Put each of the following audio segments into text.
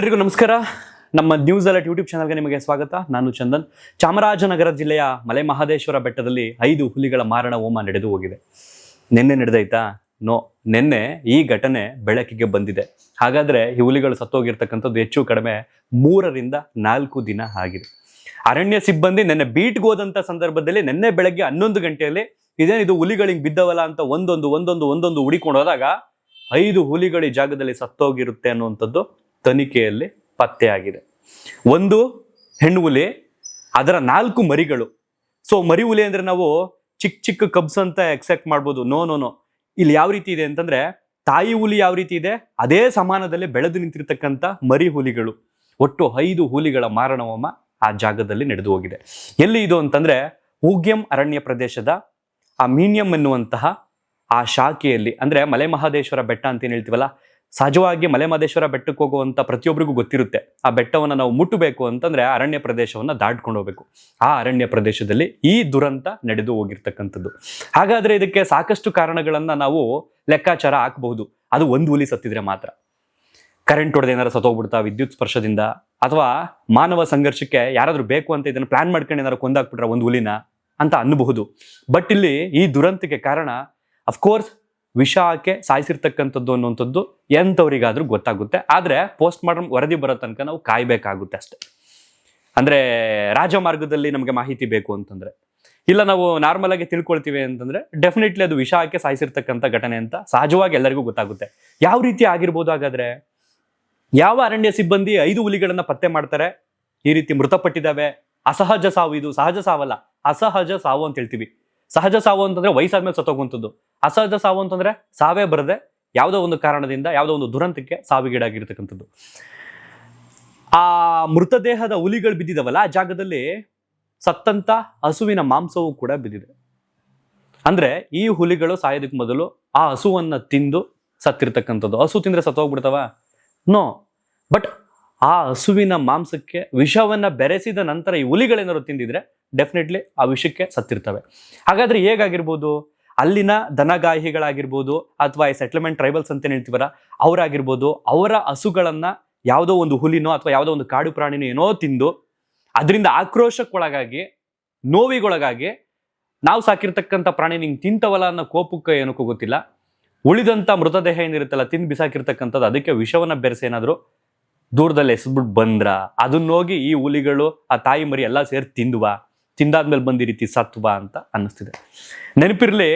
ಎಲ್ರಿಗೂ ನಮಸ್ಕಾರ. ನಮ್ಮ ನ್ಯೂಸ್ ಅಲರ್ಟ್ ಯೂಟ್ಯೂಬ್ ಚಾನಲ್ಗೆ ನಿಮಗೆ ಸ್ವಾಗತ. ನಾನು ಚಂದನ್. ಚಾಮರಾಜನಗರ ಜಿಲ್ಲೆಯ ಮಲೆ ಮಹದೇಶ್ವರ ಬೆಟ್ಟದಲ್ಲಿ 5 ಹುಲಿಗಳ ಮಾರಣ ಹೋಮ ನಡೆದು ಹೋಗಿದೆ. ನಿನ್ನೆ ನಡೆದೈತಾ? ನೋ, ನಿನ್ನೆ ಈ ಘಟನೆ ಬೆಳಕಿಗೆ ಬಂದಿದೆ. ಹಾಗಾದ್ರೆ ಈ ಹುಲಿಗಳು ಸತ್ತೋಗಿರ್ತಕ್ಕಂಥದ್ದು ಹೆಚ್ಚು ಕಡಿಮೆ 3 ರಿಂದ 4 ದಿನ ಆಗಿದೆ. ಅರಣ್ಯ ಸಿಬ್ಬಂದಿ ನಿನ್ನೆ ಬೀಟ್ಗೆ ಹೋದಂಥ ಸಂದರ್ಭದಲ್ಲಿ ನಿನ್ನೆ ಬೆಳಗ್ಗೆ 11 ಗಂಟೆಯಲ್ಲಿ ಇದೇನಿದು ಹುಲಿಗಳಿಗೆ ಬಿದ್ದವಲ್ಲ ಅಂತ ಒಂದೊಂದು ಹುಡಿಕೊಂಡು ಹೋದಾಗ 5 ಹುಲಿಗಳು ಈ ಜಾಗದಲ್ಲಿ ಸತ್ತೋಗಿರುತ್ತೆ ಅನ್ನುವಂಥದ್ದು ತನಿಖೆಯಲ್ಲಿ ಪತ್ತೆಯಾಗಿದೆ. ಒಂದು ಹೆಣ್ಣು ಹುಲಿ, ಅದರ 4 ಮರಿಗಳು. ಸೊ ಮರಿ ಹುಲಿ ಅಂದ್ರೆ ನಾವು ಚಿಕ್ಕ ಚಿಕ್ಕ ಕಬ್ಸ್ ಅಂತ ಎಕ್ಸೆಪ್ಟ್ ಮಾಡ್ಬೋದು. ನೋ, ಇಲ್ಲಿ ಯಾವ ರೀತಿ ಇದೆ ಅಂತಂದ್ರೆ, ತಾಯಿ ಹುಲಿ ಯಾವ ರೀತಿ ಇದೆ ಅದೇ ಸಮಾನದಲ್ಲಿ ಬೆಳೆದು ನಿಂತಿರ್ತಕ್ಕಂಥ ಮರಿ ಹುಲಿಗಳು. ಒಟ್ಟು 5 ಹುಲಿಗಳ ಮಾರಣ ಹೋಮ ಆ ಜಾಗದಲ್ಲಿ ನಡೆದು ಹೋಗಿದೆ. ಎಲ್ಲಿ ಇದು ಅಂತಂದ್ರೆ, ಊಗ್ಯಂ ಅರಣ್ಯ ಪ್ರದೇಶದ ಆ ಮೀನಿಯಂ ಎನ್ನುವಂತಹ ಆ ಶಾಖೆಯಲ್ಲಿ, ಅಂದ್ರೆ ಮಲೆ ಮಹದೇಶ್ವರ ಬೆಟ್ಟ ಅಂತ ಏನ್ ಹೇಳ್ತೀವಲ್ಲ, ಸಹಜವಾಗಿ ಮಲೆ ಮಹದೇಶ್ವರ ಬೆಟ್ಟಕ್ಕೆ ಹೋಗುವಂತ ಪ್ರತಿಯೊಬ್ಬರಿಗೂ ಗೊತ್ತಿರುತ್ತೆ. ಆ ಬೆಟ್ಟವನ್ನು ನಾವು ಮುಟ್ಟಬೇಕು ಅಂತಂದ್ರೆ ಅರಣ್ಯ ಪ್ರದೇಶವನ್ನ ದಾಟ್ಕೊಂಡು ಹೋಗ್ಬೇಕು. ಆ ಅರಣ್ಯ ಪ್ರದೇಶದಲ್ಲಿ ಈ ದುರಂತ ನಡೆದು ಹೋಗಿರ್ತಕ್ಕಂಥದ್ದು. ಹಾಗಾದ್ರೆ ಇದಕ್ಕೆ ಸಾಕಷ್ಟು ಕಾರಣಗಳನ್ನ ನಾವು ಲೆಕ್ಕಾಚಾರ ಹಾಕಬಹುದು. ಅದು ಒಂದು ಹುಲಿ ಸತ್ತಿದ್ರೆ ಮಾತ್ರ. ಕರೆಂಟ್ ಹೊಡೆದ ಏನಾರು ಸತ್ತೋಗ್ಬಿಡ್ತಾ ವಿದ್ಯುತ್ ಸ್ಪರ್ಶದಿಂದ, ಅಥವಾ ಮಾನವ ಸಂಘರ್ಷಕ್ಕೆ ಯಾರಾದ್ರೂ ಬೇಕು ಅಂತ ಇದನ್ನ ಪ್ಲಾನ್ ಮಾಡ್ಕೊಂಡು ಏನಾರು ಕೊಂದಾಕ್ಬಿಟ್ರೆ ಒಂದು ಹುಲಿನ ಅಂತ ಅನ್ನಬಹುದು. ಬಟ್ ಇಲ್ಲಿ ಈ ದುರಂತಕ್ಕೆ ಕಾರಣ ಅಫ್ಕೋರ್ಸ್ ವಿಷ ಹಾಕಿ ಸಾಯಿಸಿರ್ತಕ್ಕಂಥದ್ದು ಅನ್ನುವಂಥದ್ದು ಎಂಥವ್ರಿಗಾದ್ರೂ ಗೊತ್ತಾಗುತ್ತೆ. ಆದ್ರೆ ಪೋಸ್ಟ್ ಮಾರ್ಟಮ್ ವರದಿ ಬರೋ ತನಕ ನಾವು ಕಾಯ್ಬೇಕಾಗುತ್ತೆ ಅಷ್ಟೇ. ಅಂದ್ರೆ ರಾಜಮಾರ್ಗದಲ್ಲಿ ನಮಗೆ ಮಾಹಿತಿ ಬೇಕು ಅಂತಂದ್ರೆ, ಇಲ್ಲ ನಾವು ನಾರ್ಮಲ್ ಆಗಿ ತಿಳ್ಕೊಳ್ತೀವಿ ಅಂತಂದ್ರೆ ಡೆಫಿನೆಟ್ಲಿ ಅದು ವಿಷ ಹಾಕಿ ಸಾಯಿಸಿರ್ತಕ್ಕಂಥ ಘಟನೆ ಅಂತ ಸಹಜವಾಗಿ ಎಲ್ಲರಿಗೂ ಗೊತ್ತಾಗುತ್ತೆ. ಯಾವ ರೀತಿ ಆಗಿರ್ಬೋದು? ಹಾಗಾದ್ರೆ ಯಾವ ಅರಣ್ಯ ಸಿಬ್ಬಂದಿ 5 ಹುಲಿಗಳನ್ನ ಪತ್ತೆ ಮಾಡ್ತಾರೆ, ಈ ರೀತಿ ಮೃತಪಟ್ಟಿದ್ದಾವೆ? ಅಸಹಜ ಸಾವು. ಇದು ಸಹಜ ಸಾವಲ್ಲ, ಅಸಹಜ ಸಾವು ಅಂತ ಹೇಳ್ತೀವಿ. ಸಹಜ ಸಾವು ಅಂತಂದ್ರೆ ವಯಸ್ಸಾದ್ಮೇಲೆ ಸತ್ತೋಗುವಂಥದ್ದು. ಅಸಹಜ ಸಾವು ಅಂತಂದ್ರೆ ಸಾವೇ ಬರದೆ ಯಾವುದೋ ಒಂದು ಕಾರಣದಿಂದ ಯಾವುದೋ ಒಂದು ದುರಂತಕ್ಕೆ ಸಾವಿಗೀಡಾಗಿರ್ತಕ್ಕಂಥದ್ದು. ಆ ಮೃತದೇಹದ ಹುಲಿಗಳು ಬಿದ್ದಿದಾವಲ್ಲ, ಆ ಜಾಗದಲ್ಲಿ ಸತ್ತಂತ ಹಸುವಿನ ಮಾಂಸವೂ ಕೂಡ ಬಿದ್ದಿದೆ. ಅಂದ್ರೆ ಈ ಹುಲಿಗಳು ಸಾಯೋದಕ್ಕೆ ಮೊದಲು ಆ ಹಸುವನ್ನ ತಿಂದು ಸತ್ತಿರ್ತಕ್ಕಂಥದ್ದು. ಹಸು ತಿಂದ್ರೆ ಸತ್ತೋಗ್ಬಿಡ್ತಾವ? ನೋ. ಬಟ್ ಆ ಹಸುವಿನ ಮಾಂಸಕ್ಕೆ ವಿಷವನ್ನ ಬೆರೆಸಿದ ನಂತರ ಈ ಹುಲಿಗಳೇನಾದ್ರು ತಿಂದಿದ್ರೆ ಡೆಫಿನೆಟ್ಲಿ ಆ ವಿಷಕ್ಕೆ ಸತ್ತಿರ್ತವೆ. ಹಾಗಾದ್ರೆ ಹೇಗಾಗಿರ್ಬೋದು? ಅಲ್ಲಿನ ದನಗಾಹಿಗಳಾಗಿರ್ಬೋದು, ಅಥವಾ ಈ ಸೆಟ್ಲ್ಮೆಂಟ್ ಟ್ರೈಬಲ್ಸ್ ಅಂತ ಹೇಳ್ತೀವಲ್ಲ ಅವರಾಗಿರ್ಬೋದು, ಅವರ ಹಸುಗಳನ್ನ ಯಾವುದೋ ಒಂದು ಹುಲಿನೋ ಅಥವಾ ಯಾವುದೋ ಒಂದು ಕಾಡು ಪ್ರಾಣಿನೋ ಏನೋ ತಿಂದು ಅದರಿಂದ ಆಕ್ರೋಶಕ್ಕೊಳಗಾಗಿ, ನೋವಿಗೊಳಗಾಗಿ, ನಾವು ಸಾಕಿರ್ತಕ್ಕಂಥ ಪ್ರಾಣಿ ನಿಂಗೆ ತಿಂತವಲ್ಲ ಅನ್ನೋ ಕೋಪಕ್ಕೆ ಏನಕ್ಕೂ ಗೊತ್ತಿಲ್ಲ, ಉಳಿದಂಥ ಮೃತದೇಹ ಏನಿರುತ್ತಲ್ಲ ತಿಂದು ಬಿಸಾಕಿರ್ತಕ್ಕಂಥದ್ದು, ಅದಕ್ಕೆ ವಿಷವನ್ನ ಬೆರೆಸಿ ಏನಾದ್ರು ದೂರದಲ್ಲಿ ಎಸ್ಬಿಟ್ಟು ಬಂದ್ರ, ಅದನ್ನೋಗಿ ಈ ಹುಲಿಗಳು ಆ ತಾಯಿ ಮರಿ ಎಲ್ಲ ಸೇರಿ ತಿಂದಾದ್ಮೇಲೆ ಬಂದ ಈ ರೀತಿ ಸತ್ವಾ ಅಂತ ಅನ್ನಿಸ್ತಿದೆ. ನೆನಪಿರ್ಲಿ,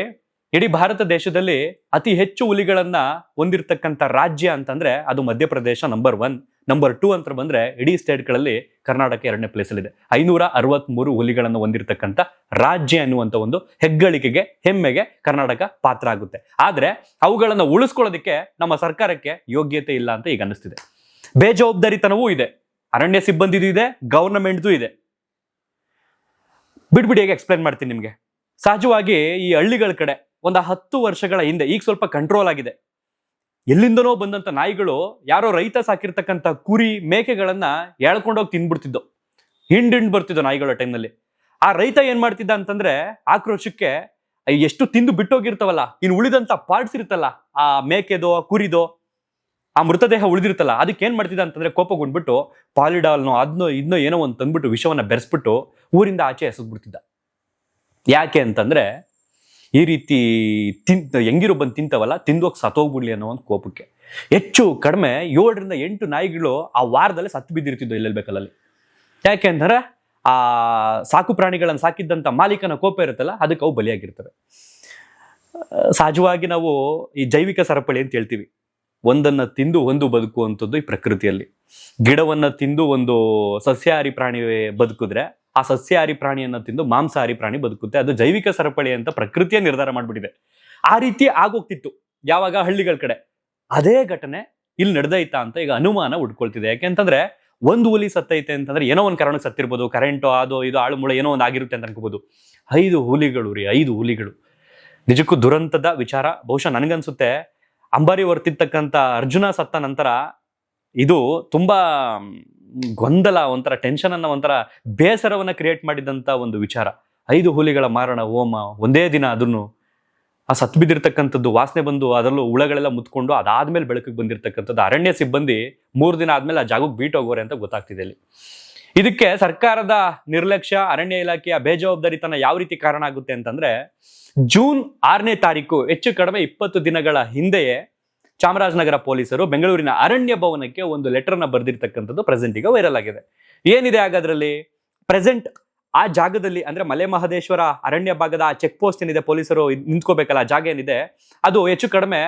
ಇಡೀ ಭಾರತ ದೇಶದಲ್ಲಿ ಅತಿ ಹೆಚ್ಚು ಹುಲಿಗಳನ್ನ ಹೊಂದಿರತಕ್ಕಂಥ ರಾಜ್ಯ ಅಂತಂದ್ರೆ ಅದು ಮಧ್ಯಪ್ರದೇಶ ನಂಬರ್ 1. ನಂಬರ್ 2 ಅಂತ ಬಂದ್ರೆ ಇಡೀ ಸ್ಟೇಟ್ಗಳಲ್ಲಿ ಕರ್ನಾಟಕ 2ನೇ ಪ್ಲೇಸಲ್ಲಿದೆ. 563 ಹುಲಿಗಳನ್ನು ಹೊಂದಿರತಕ್ಕಂಥ ರಾಜ್ಯ ಅನ್ನುವಂಥ ಒಂದು ಹೆಗ್ಗಳಿಕೆಗೆ, ಹೆಮ್ಮೆಗೆ ಕರ್ನಾಟಕ ಪಾತ್ರ ಆಗುತ್ತೆ. ಆದ್ರೆ ಅವುಗಳನ್ನ ಉಳಿಸ್ಕೊಳ್ಳೋದಕ್ಕೆ ನಮ್ಮ ಸರ್ಕಾರಕ್ಕೆ ಯೋಗ್ಯತೆ ಇಲ್ಲ ಅಂತ ಈಗ ಅನ್ನಿಸ್ತಿದೆ. ಬೇಜವಾಬ್ದಾರಿತನವೂ ಇದೆ, ಅರಣ್ಯ ಸಿಬ್ಬಂದಿದು ಇದೆ, ಗವರ್ನಮೆಂಟ್ದು ಇದೆ. ಬಿಡ್ಬಿಡಿ, ಹೇಗೆ ಎಕ್ಸ್ಪ್ಲೈನ್ ಮಾಡ್ತೀನಿ ನಿಮ್ಗೆ. ಸಹಜವಾಗಿ ಈ ಹಳ್ಳಿಗಳ ಕಡೆ ಒಂದು 10 ವರ್ಷಗಳ ಹಿಂದೆ, ಈಗ ಸ್ವಲ್ಪ ಕಂಟ್ರೋಲ್ ಆಗಿದೆ, ಎಲ್ಲಿಂದನೋ ಬಂದಂತ ನಾಯಿಗಳು ಯಾರೋ ರೈತ ಸಾಕಿರ್ತಕ್ಕಂಥ ಕುರಿ ಮೇಕೆಗಳನ್ನ ಎಳ್ಕೊಂಡೋಗಿ ತಿನ್ಬಿಡ್ತಿದ್ದು, ಹಿಂಡ್ ಬರ್ತಿದ್ದೋ ನಾಯಿಗಳ ಟೈಮ್ನಲ್ಲಿ. ಆ ರೈತ ಏನ್ ಮಾಡ್ತಿದ್ದ ಅಂತಂದ್ರೆ, ಆಕ್ರೋಶಕ್ಕೆ ಎಷ್ಟು ತಿಂದು ಬಿಟ್ಟೋಗಿರ್ತಾವಲ್ಲ, ಇನ್ನು ಉಳಿದಂತ ಪಾರ್ಟ್ಸ್ ಇರುತ್ತಲ್ಲ, ಆ ಮೇಕೆದೋ ಕುರಿದೋ ಆ ಮೃತದೇಹ ಉಳಿದಿರುತ್ತಲ್ಲ, ಅದಕ್ಕೆ ಏನ್ ಮಾಡ್ತಿದ್ದ ಅಂತಂದ್ರೆ ಕೋಪಗೊಂಡ್ಬಿಟ್ಟು ಪಾಲಿಡಾಲ್ನೋ ಅದನ್ನೋ ಇದನ್ನೋ ಏನೋ ಒಂದು ತಂದ್ಬಿಟ್ಟು ವಿಷವನ್ನ ಬೆರೆಸ್ಬಿಟ್ಟು ಊರಿಂದ ಆಚೆ ಎಸೆದ್ಬಿಡ್ತಿದ್ದ. ಯಾಕೆ ಅಂತಂದ್ರೆ ಈ ರೀತಿ ಹೆಂಗಿರೋ ಬಂದು ತಿಂತವಲ್ಲ, ತಿಂದೋಗಿ ಸತ್ತೋಗ್ಬಿಡ್ಲಿ ಅನ್ನೋ ಒಂದು ಕೋಪಕ್ಕೆ. ಹೆಚ್ಚು ಕಡಿಮೆ 7 ರಿಂದ 8 ನಾಯಿಗಳು ಆ ವಾರದಲ್ಲಿ ಸತ್ತು ಬಿದ್ದಿರ್ತಿದ್ದವು ಎಲ್ಲೆಲ್ಲಿ ಬೇಕಲ್ಲಿ. ಯಾಕೆ ಅಂತಂದ್ರೆ ಆ ಸಾಕು ಪ್ರಾಣಿಗಳನ್ನು ಸಾಕಿದ್ದಂಥ ಮಾಲೀಕನ ಕೋಪ ಇರುತ್ತಲ್ಲ, ಅದಕ್ಕೆ ಅವು ಬಲಿಯಾಗಿರ್ತವೆ. ಸಹಜವಾಗಿ ನಾವು ಈ ಜೈವಿಕ ಸರಪಳಿ ಅಂತ ಹೇಳ್ತೀವಿ. ಒಂದನ್ನ ತಿಂದು ಒಂದು ಬದುಕುವಂಥದ್ದು ಈ ಪ್ರಕೃತಿಯಲ್ಲಿ. ಗಿಡವನ್ನ ತಿಂದು ಒಂದು ಸಸ್ಯಾಹಾರಿ ಪ್ರಾಣಿ ಬದುಕಿದ್ರೆ, ಆ ಸಸ್ಯಾಹಾರಿ ಪ್ರಾಣಿಯನ್ನ ತಿಂದು ಮಾಂಸಾಹಾರಿ ಪ್ರಾಣಿ ಬದುಕುತ್ತೆ. ಅದು ಜೈವಿಕ ಸರಪಳಿ ಅಂತ ಪ್ರಕೃತಿಯ ನಿರ್ಧಾರ ಮಾಡ್ಬಿಟ್ಟಿದೆ. ಆ ರೀತಿ ಆಗೋಗ್ತಿತ್ತು ಯಾವಾಗ ಹಳ್ಳಿಗಳ ಕಡೆ. ಅದೇ ಘಟನೆ ಇಲ್ಲಿ ನಡೆದೈತಾ ಅಂತ ಈಗ ಅನುಮಾನ ಉಟ್ಕೊಳ್ತಿದೆ. ಯಾಕೆಂತಂದ್ರೆ ಒಂದು ಹುಲಿ ಸತ್ತೈತೆ ಅಂತಂದ್ರೆ ಏನೋ ಒಂದು ಕಾರಣಕ್ಕೆ ಸತ್ತಿರ್ಬೋದು, ಕರೆಂಟು ಅದು ಇದು ಆಳು ಮುಳೆ ಏನೋ ಒಂದು ಆಗಿರುತ್ತೆ ಅಂತ ಅನ್ಕೋಬಹುದು. 5 ಹುಲಿಗಳು ರೀ, 5 ಹುಲಿಗಳು. ನಿಜಕ್ಕೂ ದುರಂತದ ವಿಚಾರ. ಬಹುಶಃ ನನಗನ್ಸುತ್ತೆ ಅಂಬಾರಿ ಹೊರ್ತಿರ್ತಕ್ಕಂಥ ಅರ್ಜುನ ಸತ್ತ ನಂತರ ಇದು ತುಂಬಾ ಗೊಂದಲ, ಒಂಥರ ಟೆನ್ಷನ್ ಅನ್ನ, ಒಂಥರ ಬೇಸರವನ್ನ ಕ್ರಿಯೇಟ್ ಮಾಡಿದಂತ ಒಂದು ವಿಚಾರ. 5 ಹುಲಿಗಳ ಮಾರಣ ಹೋಮ ಒಂದೇ ದಿನ, ಅದನ್ನು ಆ ಸತ್ತು ಬಿದ್ದಿರ್ತಕ್ಕಂಥದ್ದು ವಾಸನೆ ಬಂದು ಅದರಲ್ಲೂ ಹುಳಗಳೆಲ್ಲ ಮುತ್ಕೊಂಡು ಅದಾದ್ಮೇಲೆ ಬೆಳಕಿಗೆ ಬಂದಿರತಕ್ಕಂಥದ್ದು. ಅರಣ್ಯ ಸಿಬ್ಬಂದಿ 3 ದಿನ ಆದ್ಮೇಲೆ ಆ ಜಾಗಕ್ಕೆ ಬೀಟ್ ಹೋಗೋರೆ ಅಂತ ಗೊತ್ತಾಗ್ತಿದೆ ಇಲ್ಲಿ. ಇದಕ್ಕೆ ಸರ್ಕಾರದ ನಿರ್ಲಕ್ಷ್ಯ, ಅರಣ್ಯ ಇಲಾಖೆಯ ಬೇಜವಾಬ್ದಾರಿತನ ಯಾವ ರೀತಿ ಕಾರಣ ಆಗುತ್ತೆ ಅಂತಂದ್ರೆ, ಜೂನ್ 6ನೇ ತಾರೀಕು ಹೆಚ್ಚು ಕಡಿಮೆ 20 ದಿನಗಳ ಹಿಂದೆಯೇ ಚಾಮರಾಜನಗರ ಪೊಲೀಸರು ಬೆಂಗಳೂರಿನ ಅರಣ್ಯ ಭವನಕ್ಕೆ ಒಂದು ಲೆಟರ್ನ ಬರೆದಿರ್ತಕ್ಕಂಥದ್ದು ಪ್ರೆಸೆಂಟ್ ಈಗ ವೈರಲ್ ಆಗಿದೆ. ಏನಿದೆ ಹಾಗಾದ್ರಲ್ಲಿ? ಪ್ರೆಸೆಂಟ್ ಆ ಜಾಗದಲ್ಲಿ ಅಂದ್ರೆ ಮಲೆ ಮಹದೇಶ್ವರ ಅರಣ್ಯ ಭಾಗದ ಆ ಚೆಕ್ ಪೋಸ್ಟ್ ಏನಿದೆ, ಪೊಲೀಸರು ನಿಂತ್ಕೋಬೇಕಲ್ಲ ಆ ಜಾಗ ಏನಿದೆ, ಅದು ಹೆಚ್ಚು ಕಡಿಮೆ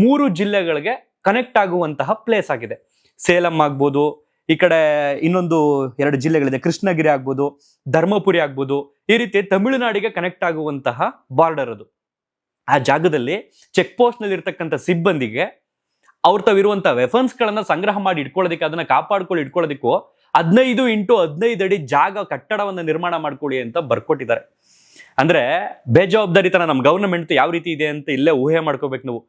3 ಜಿಲ್ಲೆಗಳಿಗೆ ಕನೆಕ್ಟ್ ಆಗುವಂತಹ ಪ್ಲೇಸ್ ಆಗಿದೆ. ಸೇಲಂ ಆಗ್ಬೋದು, ಈ ಕಡೆ ಇನ್ನೊಂದು 2 ಜಿಲ್ಲೆಗಳಿದೆ, ಕೃಷ್ಣಗಿರಿ ಆಗ್ಬೋದು, ಧರ್ಮಪುರಿ ಆಗ್ಬೋದು, ಈ ರೀತಿ ತಮಿಳುನಾಡಿಗೆ ಕನೆಕ್ಟ್ ಆಗುವಂತಹ ಬಾರ್ಡರ್ ಅದು. ಆ ಜಾಗದಲ್ಲಿ ಚೆಕ್ ಪೋಸ್ಟ್ ನಲ್ಲಿ ಇರ್ತಕ್ಕಂಥ ಸಿಬ್ಬಂದಿಗೆ ಅವ್ರ ತಾವಿರುವಂತಹ ವೆಫನ್ಸ್ ಗಳನ್ನ ಸಂಗ್ರಹ ಮಾಡಿ ಇಟ್ಕೊಳ್ಳೋದಕ್ಕೆ, ಅದನ್ನ ಇಟ್ಕೊಳ್ಳೋದಕ್ಕೂ 15x15 ಅಡಿ ಜಾಗ ಕಟ್ಟಡವನ್ನ ನಿರ್ಮಾಣ ಮಾಡ್ಕೊಳ್ಳಿ ಅಂತ ಬರ್ಕೊಟ್ಟಿದ್ದಾರೆ. ಅಂದ್ರೆ ಬೇಜವಾಬ್ದಾರಿತನ ನಮ್ಮ ಗವರ್ನಮೆಂಟ್ ಯಾವ ರೀತಿ ಇದೆ ಅಂತ ಇಲ್ಲೇ ಊಹೆ ಮಾಡ್ಕೋಬೇಕು ನಾವು.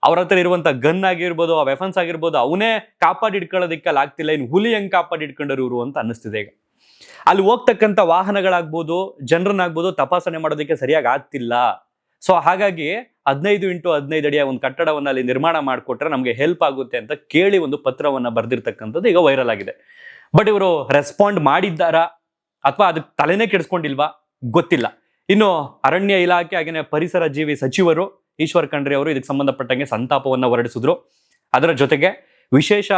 ಅವ್ರ ಹತ್ರ ಇರುವಂತ ಗನ್ ಆಗಿರ್ಬೋದು, ಆ ವೆಫನ್ಸ್ ಆಗಿರ್ಬೋದು, ಅವನೇ ಕಾಪಾಡಿಟ್ಕೊಳ್ಳೋದಕ್ಕೆ ಆಗ್ತಿಲ್ಲ, ಇನ್ನು ಹುಲಿ ಹೆಂಗ್ ಕಾಪಾಡಿಟ್ಕೊಂಡರು ಇವರು ಅಂತ ಅನ್ನಿಸ್ತಿದೆ ಈಗ. ಅಲ್ಲಿ ಹೋಗ್ತಕ್ಕಂಥ ವಾಹನಗಳಾಗ್ಬೋದು, ಜನರನ್ನಾಗ್ಬೋದು ತಪಾಸಣೆ ಮಾಡೋದಕ್ಕೆ ಸರಿಯಾಗಿ ಆಗ್ತಿಲ್ಲ. ಸೊ ಹಾಗಾಗಿ 15x15 ಅಡಿಯ ಒಂದು ಕಟ್ಟಡವನ್ನ ಅಲ್ಲಿ ನಿರ್ಮಾಣ ಮಾಡಿಕೊಟ್ರೆ ನಮ್ಗೆ ಹೆಲ್ಪ್ ಆಗುತ್ತೆ ಅಂತ ಕೇಳಿ ಒಂದು ಪತ್ರವನ್ನ ಬರ್ದಿರ್ತಕ್ಕಂಥದ್ದು ಈಗ ವೈರಲ್ ಆಗಿದೆ. ಬಟ್ ಇವರು ರೆಸ್ಪಾಂಡ್ ಮಾಡಿದ್ದಾರಾ ಅಥವಾ ಅದಕ್ಕೆ ತಲೆನೇ ಕೆಡಿಸ್ಕೊಂಡಿಲ್ವಾ ಗೊತ್ತಿಲ್ಲ. ಇನ್ನು ಅರಣ್ಯ ಇಲಾಖೆ ಹಾಗೇನೆ ಪರಿಸರ ಜೀವಿ ಸಚಿವರು ಈಶ್ವರ್ ಖಂಡ್ರೆ ಅವರು ಇದಕ್ಕೆ ಸಂಬಂಧಪಟ್ಟಂಗೆ ಸಂತಾಪವನ್ನ ಹೊರಡಿಸಿದ್ರು. ಅದರ ಜೊತೆಗೆ ವಿಶೇಷ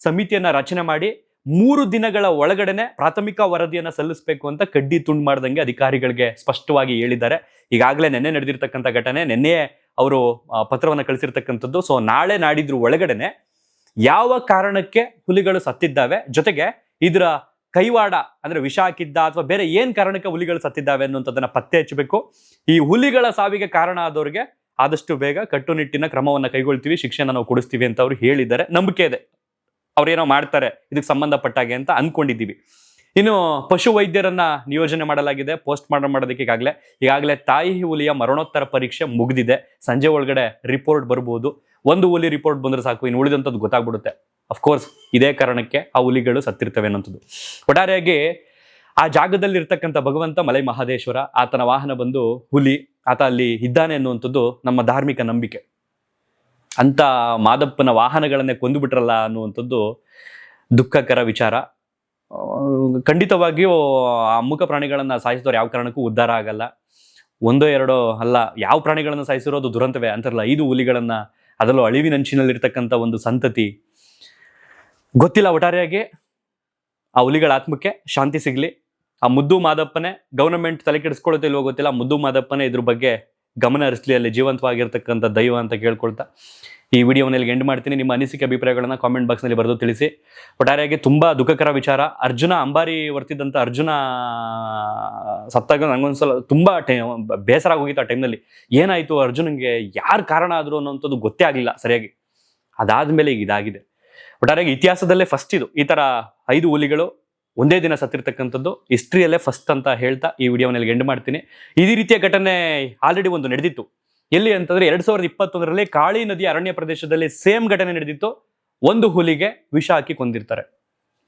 ಸಮಿತಿಯನ್ನ ರಚನೆ ಮಾಡಿ 3 ದಿನಗಳ ಒಳಗಡೆನೆ ಪ್ರಾಥಮಿಕ ವರದಿಯನ್ನ ಸಲ್ಲಿಸಬೇಕು ಅಂತ ಕಡ್ಡಿ ತುಂಡು ಮಾಡ್ದಂಗೆ ಅಧಿಕಾರಿಗಳಿಗೆ ಸ್ಪಷ್ಟವಾಗಿ ಹೇಳಿದ್ದಾರೆ. ಈಗಾಗಲೇ ನಿನ್ನೆ ನಡೆದಿರ್ತಕ್ಕಂಥ ಘಟನೆ, ನಿನ್ನೆಯೇ ಅವರು ಪತ್ರವನ್ನ ಕಳಿಸಿರ್ತಕ್ಕಂಥದ್ದು. ಸೊ ನಾಳೆ ನಾಡಿದ್ರ ಒಳಗಡೆನೆ ಯಾವ ಕಾರಣಕ್ಕೆ ಹುಲಿಗಳು ಸತ್ತಿದ್ದಾವೆ, ಜೊತೆಗೆ ಇದರ ಕೈವಾಡ ಅಂದ್ರೆ ವಿಷ ಹಾಕಿದ್ದ ಅಥವಾ ಬೇರೆ ಏನ್ ಕಾರಣಕ್ಕೆ ಹುಲಿಗಳು ಸತ್ತಿದ್ದಾವೆ ಅನ್ನುವಂಥದ್ದನ್ನ ಪತ್ತೆ ಹಚ್ಚಬೇಕು. ಈ ಹುಲಿಗಳ ಸಾವಿಗೆ ಕಾರಣ ಆದವ್ರಿಗೆ ಆದಷ್ಟು ಬೇಗ ಕಟ್ಟುನಿಟ್ಟಿನ ಕ್ರಮವನ್ನ ಕೈಗೊಳ್ತೀವಿ, ಶಿಕ್ಷೆನ ನಾವು ಕೊಡಿಸ್ತೀವಿ ಅಂತ ಅವರು ಹೇಳಿದ್ದಾರೆ. ನಂಬಿಕೆ ಇದೆ ಅವ್ರೇನೋ ಮಾಡ್ತಾರೆ ಇದಕ್ಕೆ ಸಂಬಂಧಪಟ್ಟಾಗೆ ಅಂತ ಅನ್ಕೊಂಡಿದ್ದೀವಿ. ಇನ್ನು ಪಶು ವೈದ್ಯರನ್ನ ನಿಯೋಜನೆ ಮಾಡಲಾಗಿದೆ ಪೋಸ್ಟ್ ಮಾರ್ಟಮ್ ಮಾಡೋದಕ್ಕೆ. ಈಗಾಗಲೇ ತಾಯಿ ಹುಲಿಯ ಮರಣೋತ್ತರ ಪರೀಕ್ಷೆ ಮುಗಿದಿದೆ. ಸಂಜೆ ಒಳಗಡೆ ರಿಪೋರ್ಟ್ ಬರ್ಬೋದು. ಒಂದು ಹುಲಿ ರಿಪೋರ್ಟ್ ಬಂದ್ರೆ ಸಾಕು, ಇನ್ನು ಉಳಿದಂಥದ್ದು ಗೊತ್ತಾಗ್ಬಿಡುತ್ತೆ. ಅಫ್ಕೋರ್ಸ್ ಇದೇ ಕಾರಣಕ್ಕೆ ಆ ಹುಲಿಗಳು ಸತ್ತಿರ್ತವೆ ಅನ್ನೋಂಥದ್ದು. ಒಟ್ಟಾರೆಯಾಗಿ ಆ ಜಾಗದಲ್ಲಿ ಇರ್ತಕ್ಕಂಥ ಭಗವಂತ ಮಲೆ ಮಹದೇಶ್ವರ, ಆತನ ವಾಹನ ಬಂದು ಹುಲಿ, ಆತ ಅಲ್ಲಿ ಇದ್ದಾನೆ ಅನ್ನುವಂಥದ್ದು ನಮ್ಮ ಧಾರ್ಮಿಕ ನಂಬಿಕೆ. ಅಂತ ಮಾದಪ್ಪನ ವಾಹನಗಳನ್ನೇ ಕೊಂದು ಬಿಟ್ರಲ್ಲ ಅನ್ನುವಂಥದ್ದು ದುಃಖಕರ ವಿಚಾರ. ಖಂಡಿತವಾಗಿಯೂ ಆ ಅಮುಖ ಪ್ರಾಣಿಗಳನ್ನ ಸಾಯಿಸಿದವ್ರು ಯಾವ ಕಾರಣಕ್ಕೂ ಉದ್ಧಾರ ಆಗಲ್ಲ. 1-2 ಅಲ್ಲ, ಯಾವ ಪ್ರಾಣಿಗಳನ್ನ ಸಾಯಿಸಿರೋದು ದುರಂತವೇ ಅಂತಾರಲ್ಲ, 5 ಹುಲಿಗಳನ್ನ, ಅದರಲ್ಲೂ ಅಳಿವಿನಂಚಿನಲ್ಲಿರ್ತಕ್ಕಂಥ ಒಂದು ಸಂತತಿ. ಗೊತ್ತಿಲ್ಲ. ಒಟ್ಟಾರೆಯಾಗಿ ಆ ಹುಲಿಗಳ ಆತ್ಮಕ್ಕೆ ಶಾಂತಿ ಸಿಗ್ಲಿ. ಆ ಮುದ್ದು ಮಾದಪ್ಪನೇ, ಗವರ್ನಮೆಂಟ್ ತಲೆ ಕೆಡಿಸ್ಕೊಳ್ಳುತ್ತೆ ಇಲ್ವೋ ಗೊತ್ತಿಲ್ಲ, ಮುದ್ದು ಮಾದಪ್ಪನೇ ಇದ್ರ ಬಗ್ಗೆ ಗಮನ ಹರಿಸಲಿ, ಅಲ್ಲಿ ಜೀವಂತವಾಗಿರ್ತಕ್ಕಂಥ ದೈವ ಅಂತ ಕೇಳ್ಕೊಳ್ತಾ ಈ ವಿಡಿಯೋನಲ್ಲಿ ಎಂಡ್ ಮಾಡ್ತೀನಿ. ನಿಮ್ಮ ಅನಿಸಿಕೆ ಅಭಿಪ್ರಾಯಗಳನ್ನ ಕಾಮೆಂಟ್ ಬಾಕ್ಸ್ನಲ್ಲಿ ಬರೆದು ತಿಳಿಸಿ. ಒಟ್ಟಾರೆಯಾಗಿ ತುಂಬಾ ದುಃಖಕರ ವಿಚಾರ. ಅರ್ಜುನ ಅಂಬಾರಿ ವರ್ತಿದ್ದಂಥ ಅರ್ಜುನ ಸತ್ತಾಗ ನಂಗೊಂದ್ಸಲ ತುಂಬಾ ಬೇಸರ ಆಗೋಗಿತ್ತು. ಆ ಟೈಮ್ನಲ್ಲಿ ಏನಾಯ್ತು, ಅರ್ಜುನಂಗೆ ಯಾರು ಕಾರಣ ಆದ್ರು ಅನ್ನೋಂಥದ್ದು ಗೊತ್ತೇ ಆಗಲಿಲ್ಲ ಸರಿಯಾಗಿ. ಅದಾದ್ಮೇಲೆ ಈಗ ಇದಾಗಿದೆ. ಒಟ್ಟಾರೆಯಾಗಿ ಇತಿಹಾಸದಲ್ಲೇ ಫಸ್ಟ್ ಇದು, ಈ ತರ 5 ಹುಲಿಗಳು ಒಂದೇ ದಿನ ಸತ್ತಿರ್ತಕ್ಕಂಥದ್ದು ಹಿಸ್ಟ್ರಿಯಲ್ಲೇ ಫಸ್ಟ್ ಅಂತ ಹೇಳ್ತಾ ಈ ವಿಡಿಯೋನಲ್ಲಿ ಎಂಡ್ ಮಾಡ್ತೀನಿ. ಇದೇ ರೀತಿಯ ಘಟನೆ ಆಲ್ರೆಡಿ ಒಂದು ನಡೆದಿತ್ತು. ಎಲ್ಲಿ ಅಂತಂದ್ರೆ 2021ರಲ್ಲಿ ಕಾಳಿ ನದಿ ಅರಣ್ಯ ಪ್ರದೇಶದಲ್ಲಿ ಸೇಮ್ ಘಟನೆ ನಡೆದಿತ್ತು. ಒಂದು ಹುಲಿಗೆ ವಿಷ ಹಾಕಿ ಕೊಂದಿರ್ತಾರೆ.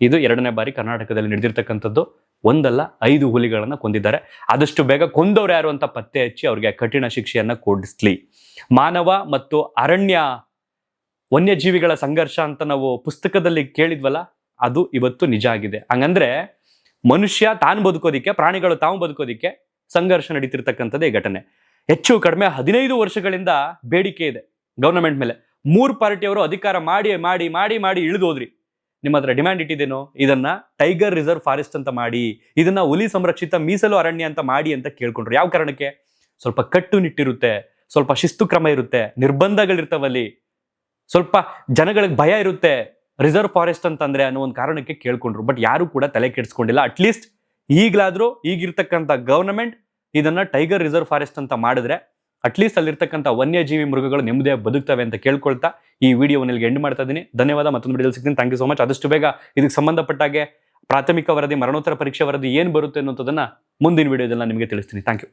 ಇದು 2ನೇ ಬಾರಿ ಕರ್ನಾಟಕದಲ್ಲಿ ನಡೆದಿರ್ತಕ್ಕಂಥದ್ದು. 1 ಅಲ್ಲ 5 ಹುಲಿಗಳನ್ನ ಕೊಂದಿದ್ದಾರೆ. ಆದಷ್ಟು ಬೇಗ ಕೊಂದವ್ರು ಯಾರು ಅಂತ ಪತ್ತೆ ಹಚ್ಚಿ ಅವ್ರಿಗೆ ಕಠಿಣ ಶಿಕ್ಷೆಯನ್ನ ಕೊಡಿಸ್ಲಿ. ಮಾನವ ಮತ್ತು ಅರಣ್ಯ ವನ್ಯಜೀವಿಗಳ ಸಂಘರ್ಷ ಅಂತ ನಾವು ಪುಸ್ತಕದಲ್ಲಿ ಕೇಳಿದ್ವಲ್ಲ, ಅದು ಇವತ್ತು ನಿಜ ಆಗಿದೆ. ಹಂಗಂದ್ರೆ ಮನುಷ್ಯ ತಾನು ಬದುಕೋದಿಕ್ಕೆ, ಪ್ರಾಣಿಗಳು ತಾವು ಬದುಕೋದಿಕ್ಕೆ ಸಂಘರ್ಷ ನಡೀತಿರ್ತಕ್ಕಂಥದ್ದೇ ಘಟನೆ. ಹೆಚ್ಚು ಕಡಿಮೆ 15 ವರ್ಷಗಳಿಂದ ಬೇಡಿಕೆ ಇದೆ ಗವರ್ನಮೆಂಟ್ ಮೇಲೆ. 3 ಪಾರ್ಟಿಯವರು ಅಧಿಕಾರ ಮಾಡಿ ಮಾಡಿ ಮಾಡಿ ಮಾಡಿ ಇಳಿದೋದ್ರಿ. ನಿಮ್ಮ ಹತ್ರ ಡಿಮ್ಯಾಂಡ್ ಇಟ್ಟಿದ್ದೇನೋ, ಇದನ್ನ ಟೈಗರ್ ರಿಸರ್ವ್ ಫಾರೆಸ್ಟ್ ಅಂತ ಮಾಡಿ, ಇದನ್ನ ಹುಲಿ ಸಂರಕ್ಷಿತ ಮೀಸಲು ಅರಣ್ಯ ಅಂತ ಮಾಡಿ ಅಂತ ಕೇಳ್ಕೊಂಡ್ರು. ಯಾವ ಕಾರಣಕ್ಕೆ? ಸ್ವಲ್ಪ ಕಟ್ಟುನಿಟ್ಟಿರುತ್ತೆ, ಸ್ವಲ್ಪ ಶಿಸ್ತು ಕ್ರಮ ಇರುತ್ತೆ, ನಿರ್ಬಂಧಗಳಿರ್ತಾವಲ್ಲಿ, ಸ್ವಲ್ಪ ಜನಗಳಿಗೆ ಭಯ ಇರುತ್ತೆ ರಿಸರ್ವ್ ಫಾರೆಸ್ಟ್ ಅಂತಂದ್ರೆ ಅನ್ನೋ ಒಂದು ಕಾರಣಕ್ಕೆ ಕೇಳ್ಕೊಂಡ್ರು. ಬಟ್ ಯಾರು ಕೂಡ ತಲೆ ಕೆಡಿಸ್ಕೊಂಡಿಲ್ಲ. ಅಟ್ಲೀಸ್ಟ್ ಈಗಲಾದ್ರೂ ಈಗಿರ್ತಕ್ಕಂಥ ಗವರ್ನಮೆಂಟ್ ಇದನ್ನ ಟೈಗರ್ ರಿಸರ್ವ್ ಫಾರೆಸ್ಟ್ ಅಂತ ಮಾಡಿದ್ರೆ ಅಟ್ಲೀಸ್ಟ್ ಅಲ್ಲಿರ್ತಕ್ಕಂಥ ವನ್ಯಜೀವಿ ಮೃಗಗಳು ನೆಮ್ಮದಿಯಾಗಿ ಬದುಕ್ತವೆ ಅಂತ ಕೇಳ್ಕೊಳ್ತಾ ಈ ವಿಡಿಯೋನಲ್ಲಿ ಎಂಡ್ ಮಾಡ್ತಾ ಇದ್ದೀನಿ. ಧನ್ಯವಾದ. ಮತ್ತೊಂದು ವಿಡಿಯೋದಲ್ಲಿ ಸಿಗ್ತೀನಿ. Thank you so much. ಆದಷ್ಟು ಬೇಗ ಇದಕ್ಕೆ ಸಂಬಂಧಪಟ್ಟಾಗೆ ಪ್ರಾಥಮಿಕ ವರದಿ, ಮರಣೋತ್ತರ ಪರೀಕ್ಷೆ ವರದಿ ಏನು ಬರುತ್ತೆ ಅನ್ನೋದನ್ನ ಮುಂದಿನ ವಿಡಿಯೋದಲ್ಲಿ ನಾನು ನಿಮಗೆ ತಿಳಿಸ್ತೀನಿ. Thank you.